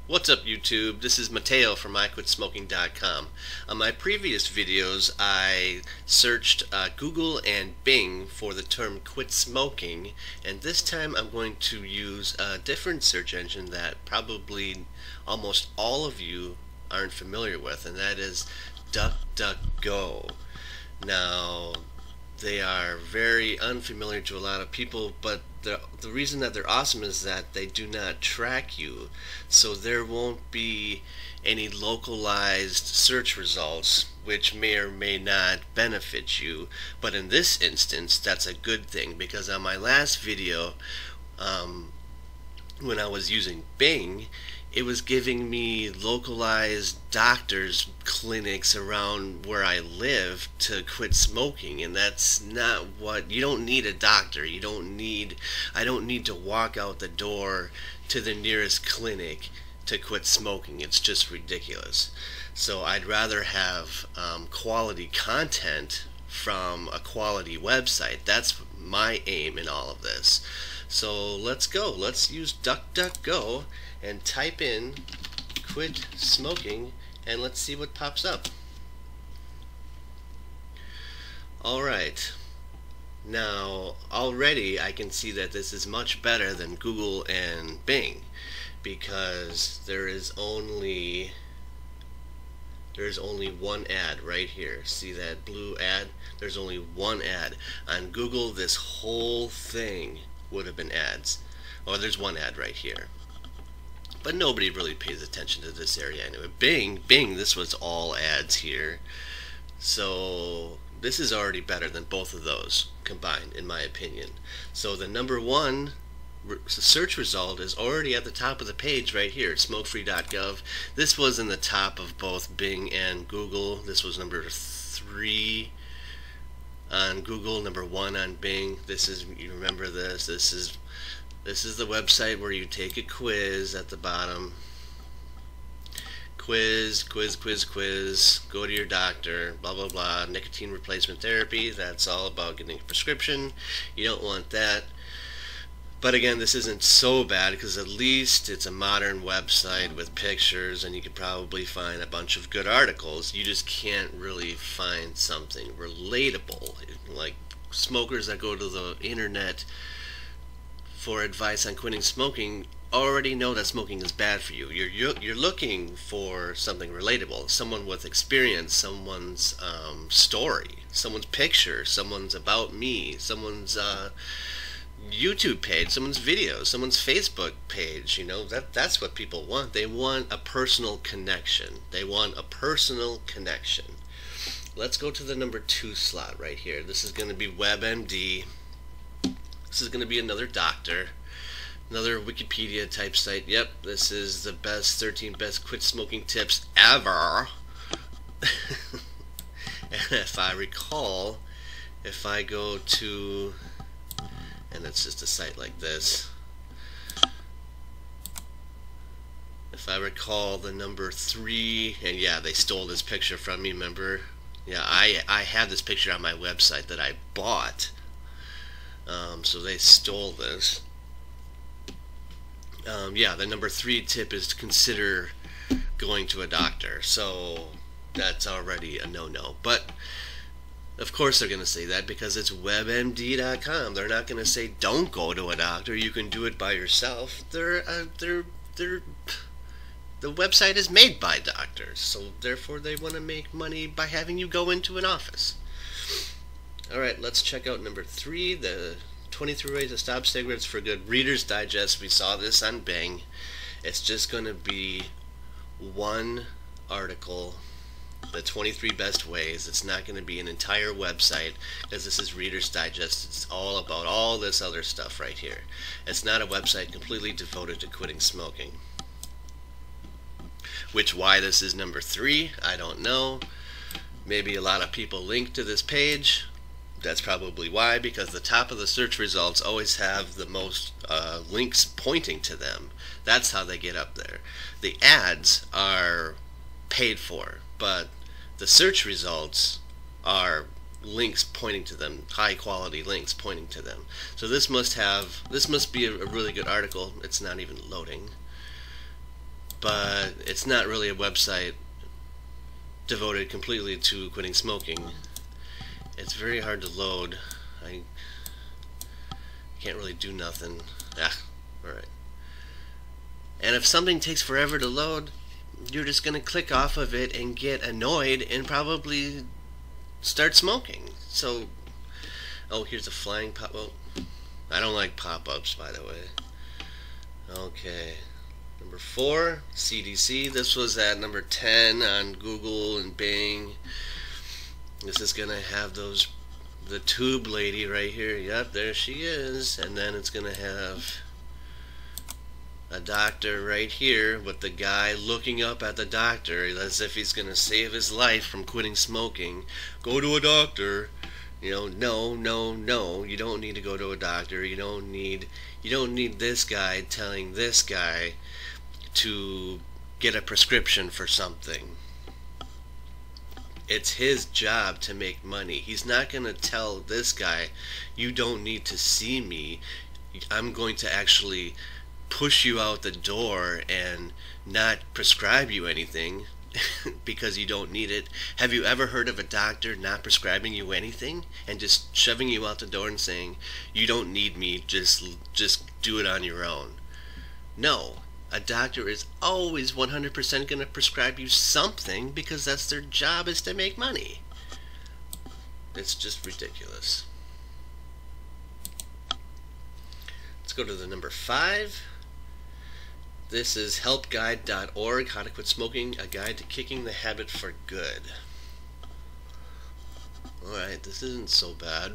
What's up YouTube? This is Mateo from iQuit-Smoking.com. On my previous videos I searched Google and Bing for the term quit smoking, and this time I'm going to use a different search engine that probably almost all of you aren't familiar with, and that is DuckDuckGo. Now, they are very unfamiliar to a lot of people, but the reason that they're awesome is that they do not track you, so there won't be any localized search results which may or may not benefit you. But in this instance, that's a good thing, because on my last video, when I was using Bing, it was giving me localized doctors' clinics around where I live to quit smoking, and that's not what you don't need a doctor. I don't need to walk out the door to the nearest clinic to quit smoking. It's just ridiculous. So I'd rather have quality content from a quality website. That's my aim in all of this. So let's go. Let's use DuckDuckGo and type in quit smoking, and let's see what pops up. Alright, now already I can see that this is much better than Google and Bing, because there's only one ad right here. See that blue ad? There's only one ad. On Google, this whole thing would have been ads. Oh, there's one ad right here. But nobody really pays attention to this area anyway. Bing, this was all ads here. So this is already better than both of those combined, in my opinion. So the number one search result is already at the top of the page right here, smokefree.gov. This was in the top of both Bing and Google. This was number 3 on Google, number 1 on Bing. This is, you remember this, this is the website where you take a quiz at the bottom. Quiz, go to your doctor, blah blah blah, nicotine replacement therapy. That's all about getting a prescription. You don't want that. But again, this isn't so bad, because at least it's a modern website with pictures, and you could probably find a bunch of good articles. You just can't really find something relatable. Like smokers that go to the internet for advice on quitting smoking already know that smoking is bad for you. You're looking for something relatable, someone with experience, someone's story, someone's picture, someone's about me, someone's YouTube page, someone's videos, someone's Facebook page. You know, that's what people want. They want a personal connection. They want a personal connection. Let's go to the number 2 slot right here. This is going to be WebMD. This is going to be another doctor, another Wikipedia type site. Yep, this is the best 13 best quit smoking tips ever. And if I recall, if I go to, and it's just a site like this, if I recall, the number 3, and yeah, they stole this picture from me, remember? Yeah, I have this picture on my website that I bought. So they stole this. Yeah, the number 3 tip is to consider going to a doctor. So that's already a no-no. But of course they're going to say that because it's WebMD.com. They're not going to say don't go to a doctor. You can do it by yourself. The website is made by doctors, so therefore they want to make money by having you go into an office. Alright, let's check out number 3, the 23 ways to stop cigarettes for good. Reader's Digest. We saw this on Bing. It's just going to be one article, the 23 best ways. It's not going to be an entire website, because this is Reader's Digest. It's all about all this other stuff right here. It's not a website completely devoted to quitting smoking. Why this is number 3, I don't know. Maybe a lot of people link to this page. That's probably why, because the top of the search results always have the most links pointing to them. That's how they get up there. The ads are paid for, but the search results are links pointing to them, high quality links pointing to them. So this must be a really good article. It's not even loading. but it's not really a website devoted completely to quitting smoking. It's very hard to load. I can't really do nothing. Alright. And if something takes forever to load, you're just going to click off of it and get annoyed and probably start smoking. So, oh, here's a flying pop-up. I don't like pop-ups, by the way. Okay. Number 4, CDC. This was at number 10 on Google and Bing. This is going to have the tube lady right here. Yep, there she is. And then it's going to have a doctor right here with the guy looking up at the doctor as if he's going to save his life from quitting smoking. Go to a doctor. You know, no, you don't need to go to a doctor. You don't need this guy telling this guy to get a prescription for something. It's his job to make money. He's not going to tell this guy, you don't need to see me. I'm going to actually push you out the door and not prescribe you anything because you don't need it. Have you ever heard of a doctor not prescribing you anything and just shoving you out the door and saying, you don't need me, just do it on your own? No. A doctor is always 100% going to prescribe you something because that's their job, is to make money. It's just ridiculous. Let's go to the number 5. This is helpguide.org, How to Quit Smoking, a guide to kicking the habit for good. Alright, this isn't so bad.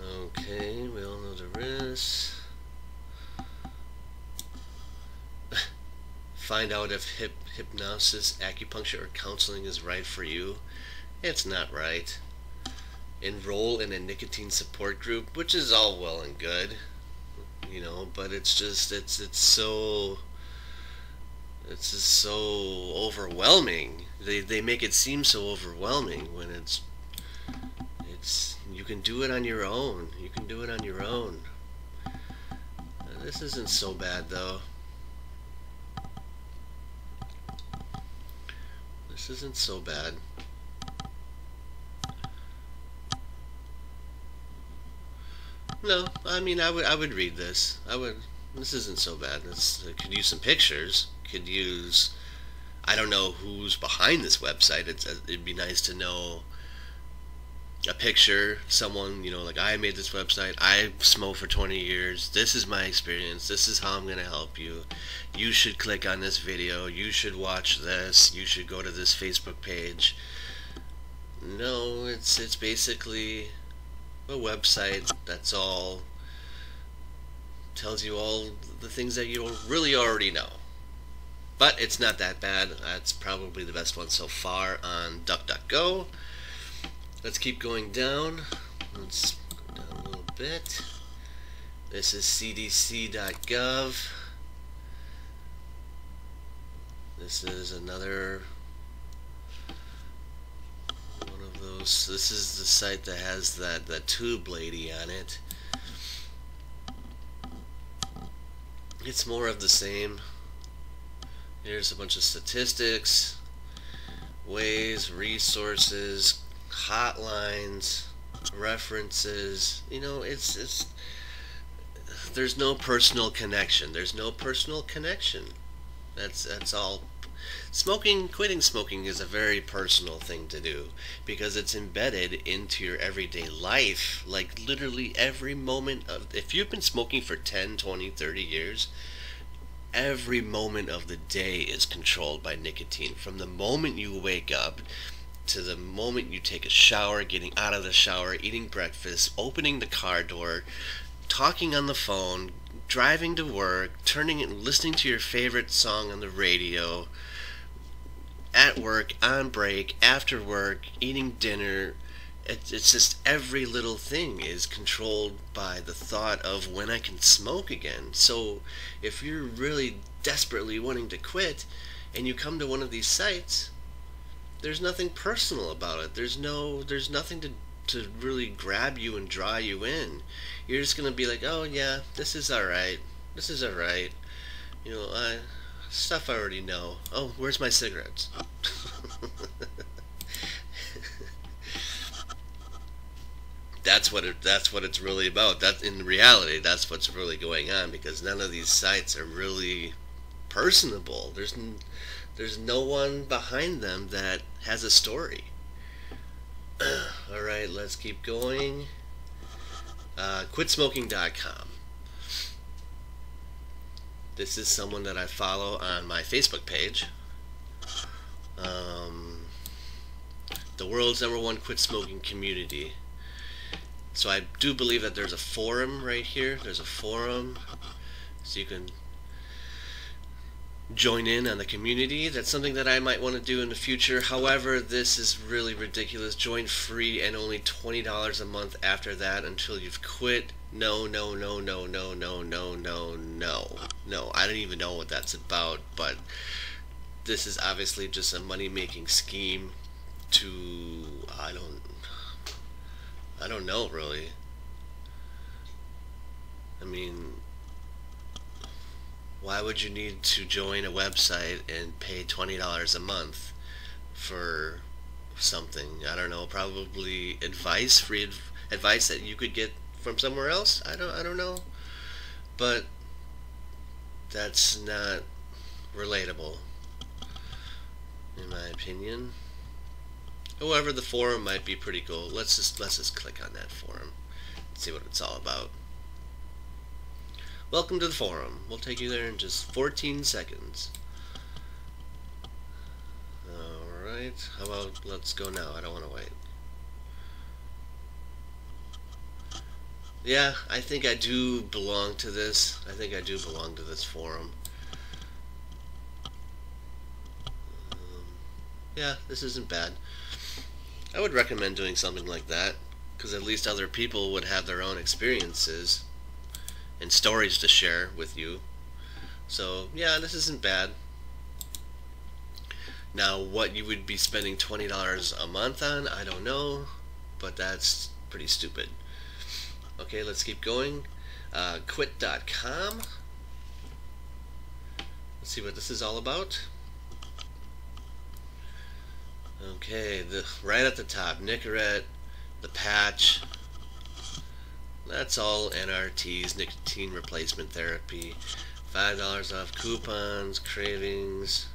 Okay, we all know the risks. Find out if hypnosis, acupuncture, or counseling is right for you. It's not right. Enroll in a nicotine support group, which is all well and good, you know, but it's just it's just so overwhelming. They make it seem so overwhelming when it's you can do it on your own. You can do it on your own. This isn't so bad though. This isn't so bad. No, I mean I would read this. This isn't so bad. I could use some pictures. Could use, I don't know who's behind this website. It'd be nice to know a picture, someone, you know, like, I made this website, I smoked for 20 years, this is my experience, this is how I'm going to help you, you should click on this video, you should watch this, you should go to this Facebook page. No, it's basically a website that's all, tells you all the things that you really already know. But it's not that bad. That's probably the best one so far on DuckDuckGo. Let's keep going down. Let's go down a little bit. This is Cdc.gov. This is another one of those. This is the site that has that tube lady on it. It's more of the same. Here's a bunch of statistics, ways, resources, hotlines, references. You know, it's there's no personal connection. There's no personal connection. That's all. Quitting smoking is a very personal thing to do because it's embedded into your everyday life. Like literally every moment of, if you've been smoking for 10, 20, 30 years, every moment of the day is controlled by nicotine. From the moment you wake up to the moment you take a shower, getting out of the shower, eating breakfast, opening the car door, talking on the phone, driving to work, listening to your favorite song on the radio, at work, on break, after work, eating dinner. It's just every little thing is controlled by the thought of when I can smoke again. So if you're really desperately wanting to quit and you come to one of these sites, there's nothing personal about it. There's nothing to really grab you and draw you in. You're just going to be like, oh yeah, this is alright. This is alright. You know, stuff I already know. Oh, where's my cigarettes? That's what it's really about. That in reality, that's what's really going on, because none of these sites are really personable. There's no one behind them that has a story. All right, let's keep going. Quitsmoking.com. This is someone that I follow on my Facebook page. The world's #1 quit smoking community. So I do believe that there's a forum right here. There's a forum, so you can join in on the community. That's something that I might want to do in the future. However, this is really ridiculous. Join free and only $20 a month after that until you've quit. No, no, no, no, no, no, no, no, no. No, I don't even know what that's about, but this is obviously just a money-making scheme to, I don't know really. I mean, why would you need to join a website and pay $20 a month for something? I don't know, probably advice, free advice that you could get from somewhere else? I don't know. But that's not relatable, in my opinion. However, the forum might be pretty cool. Let's just click on that forum and see what it's all about. Welcome to the forum. We'll take you there in just 14 seconds. Alright, how about let's go now? I don't want to wait. Yeah, I think I do belong to this. I think I do belong to this forum. Yeah, this isn't bad. I would recommend doing something like that, because at least other people would have their own experiences and stories to share with you. So yeah, this isn't bad. Now, what you would be spending $20 a month on, I don't know, but that's pretty stupid. Okay, let's keep going. Quit.com. Let's see what this is all about. Okay, right at the top, Nicorette, the patch. That's all NRTs, nicotine replacement therapy. $5 off coupons, cravings.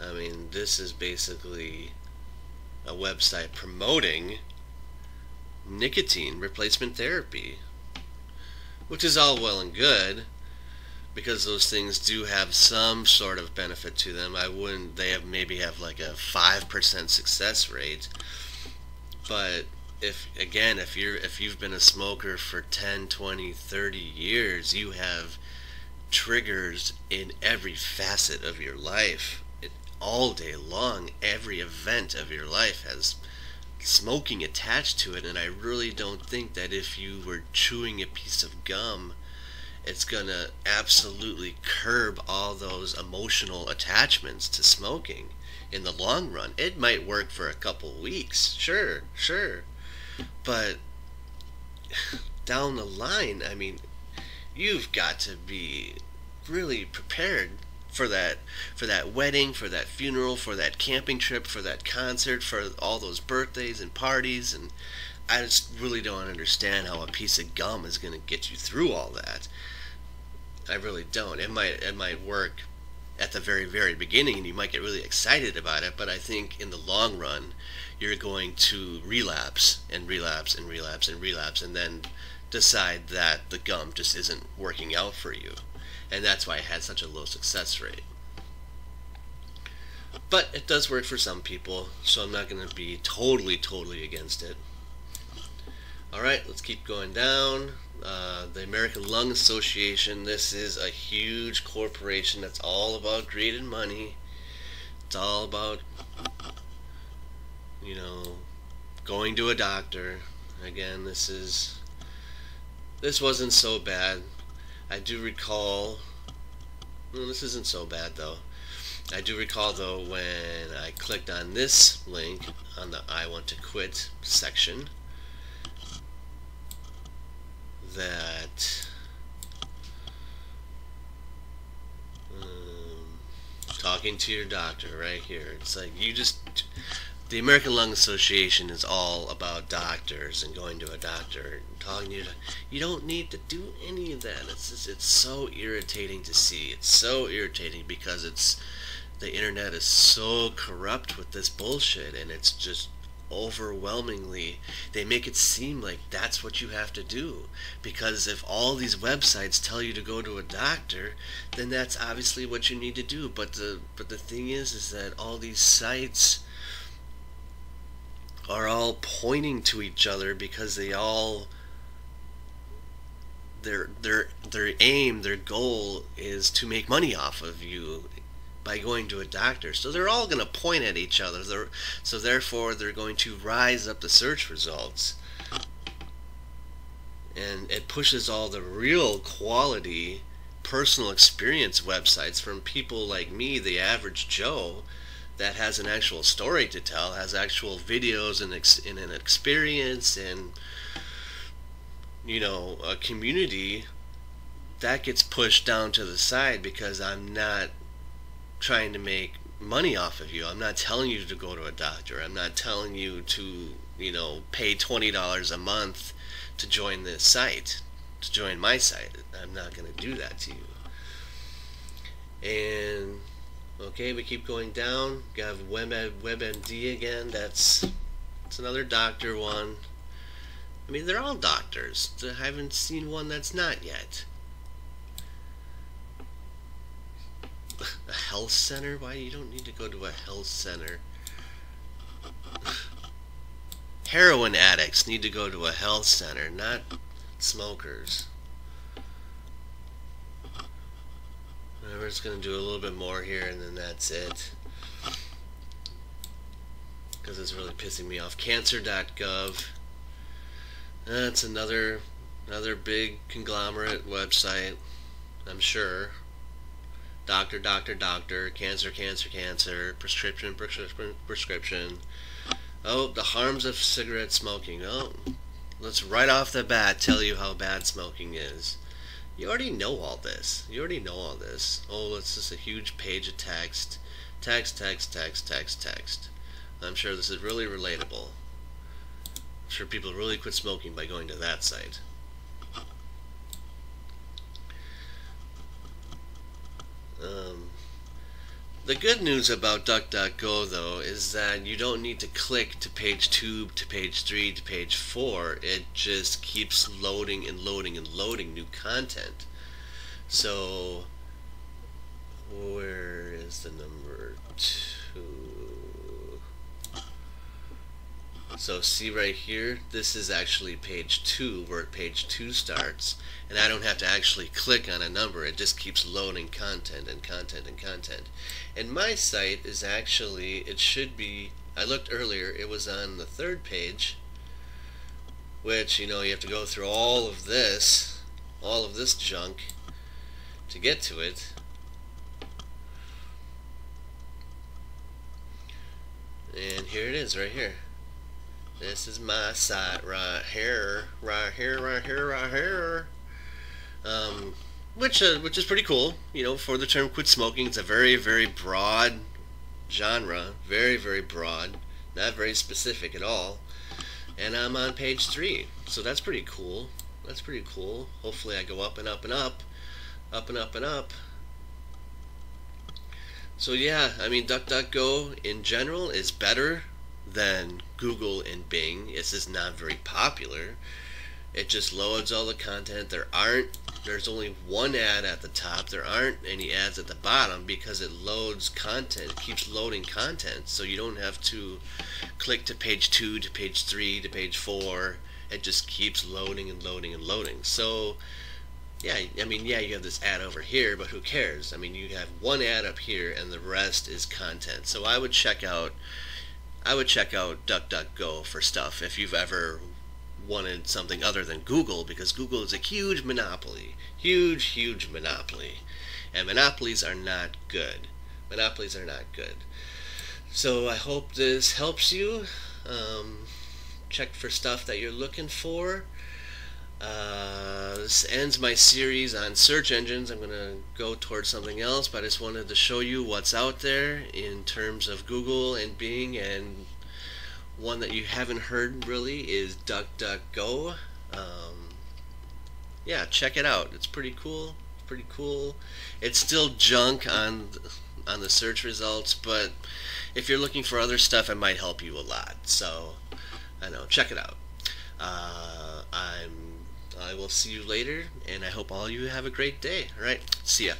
I mean, this is basically a website promoting nicotine replacement therapy, which is all well and good, because those things do have some sort of benefit to them. They maybe have like a 5% success rate, but if you've been a smoker for 10, 20, 30 years, you have triggers in every facet of your life. All day long, every event of your life has smoking attached to it, and I really don't think that if you were chewing a piece of gum, it's gonna absolutely curb all those emotional attachments to smoking in the long run. It might work for a couple weeks, sure, but down the line, I mean, you've got to be really prepared for that wedding, for that funeral, for that camping trip, for that concert, for all those birthdays and parties. And I just really don't understand how a piece of gum is going to get you through all that. I really don't. It might work at the very, very beginning, and you might get really excited about it, but I think in the long run, you're going to relapse and relapse and relapse and relapse, and then decide that the gum just isn't working out for you. And that's why it had such a low success rate. But it does work for some people, so I'm not going to be totally against it. Alright, let's keep going down. The American Lung Association. This is a huge corporation that's all about greed and money. It's all about, you know, going to a doctor. Again, this wasn't so bad. I do recall, well, this isn't so bad though. I do recall though when I clicked on this link on the I Want to Quit section that talking to your doctor right here. It's like the American Lung Association is all about doctors and going to a doctor and talking to you. You don't need to do any of that. It's so irritating to see. It's so irritating because the internet is so corrupt with this bullshit, and it's just overwhelmingly, they make it seem like that's what you have to do, because if all these websites tell you to go to a doctor, then that's obviously what you need to do. But the thing is that all these sites are all pointing to each other because they all their aim, their goal is to make money off of you by going to a doctor. So they're all going to point at each other. So therefore they're going to rise up the search results. And it pushes all the real quality personal experience websites from people like me, the average Joe, that has an actual story to tell, has actual videos and an experience and, you know, a community. That gets pushed down to the side because I'm not trying to make money off of you. I'm not telling you to go to a doctor. I'm not telling you to, you know, pay $20 a month to join this site, to join my site. I'm not going to do that to you. And okay, we keep going down. We have WebMD again. That's another doctor one. I mean, they're all doctors. I haven't seen one that's not yet. A health center? Why you don't need to go to a health center? Heroin addicts need to go to a health center, not smokers. We're just going to do a little bit more here and then that's it, because it's really pissing me off. Cancer.gov. That's another big conglomerate website, I'm sure. Doctor, cancer, prescription. Oh, the harms of cigarette smoking. Oh, let's right off the bat tell you how bad smoking is. You already know all this. Oh, it's just a huge page of text. Text. I'm sure this is really relatable. I'm sure people really quit smoking by going to that site. The good news about DuckDuckGo, though, is that you don't need to click to page 2, to page 3, to page 4. It just keeps loading and loading and loading new content. So, where is the number 2? So see right here, this is actually page 2, where page 2 starts, and I don't have to actually click on a number. It just keeps loading content and content and content. And my site is actually, it should be, I looked earlier, it was on the 3rd page, which, you know, you have to go through all of this junk to get to it. And here it is, right here. This is my site right here. Which is pretty cool. You know, for the term quit smoking, it's a very, very broad genre. Very, very broad. Not very specific at all. And I'm on page 3. So that's pretty cool. Hopefully I go up and up and up. Up and up and up. So yeah, I mean, DuckDuckGo in general is better than Google and Bing. It's just not very popular. It just loads all the content. There's only one ad at the top. There aren't any ads at the bottom because it loads content. It keeps loading content, so you don't have to click to page 2, to page 3, to page 4. It just keeps loading and loading and loading. So yeah, I mean, yeah, you have this ad over here, but who cares? I mean, you have one ad up here and the rest is content. So I would check out DuckDuckGo for stuff if you've ever wanted something other than Google, because Google is a huge monopoly. Huge monopoly. And monopolies are not good. So I hope this helps you. Check for stuff that you're looking for. This ends my series on search engines. I'm going to go towards something else, but I just wanted to show you what's out there in terms of Google and Bing, and one that you haven't heard really is DuckDuckGo. Yeah, check it out. It's pretty cool. Pretty cool. It's still junk on the search results, but if you're looking for other stuff, it might help you a lot. So, I know, check it out. I will see you later, and I hope all you have a great day. All right, see ya.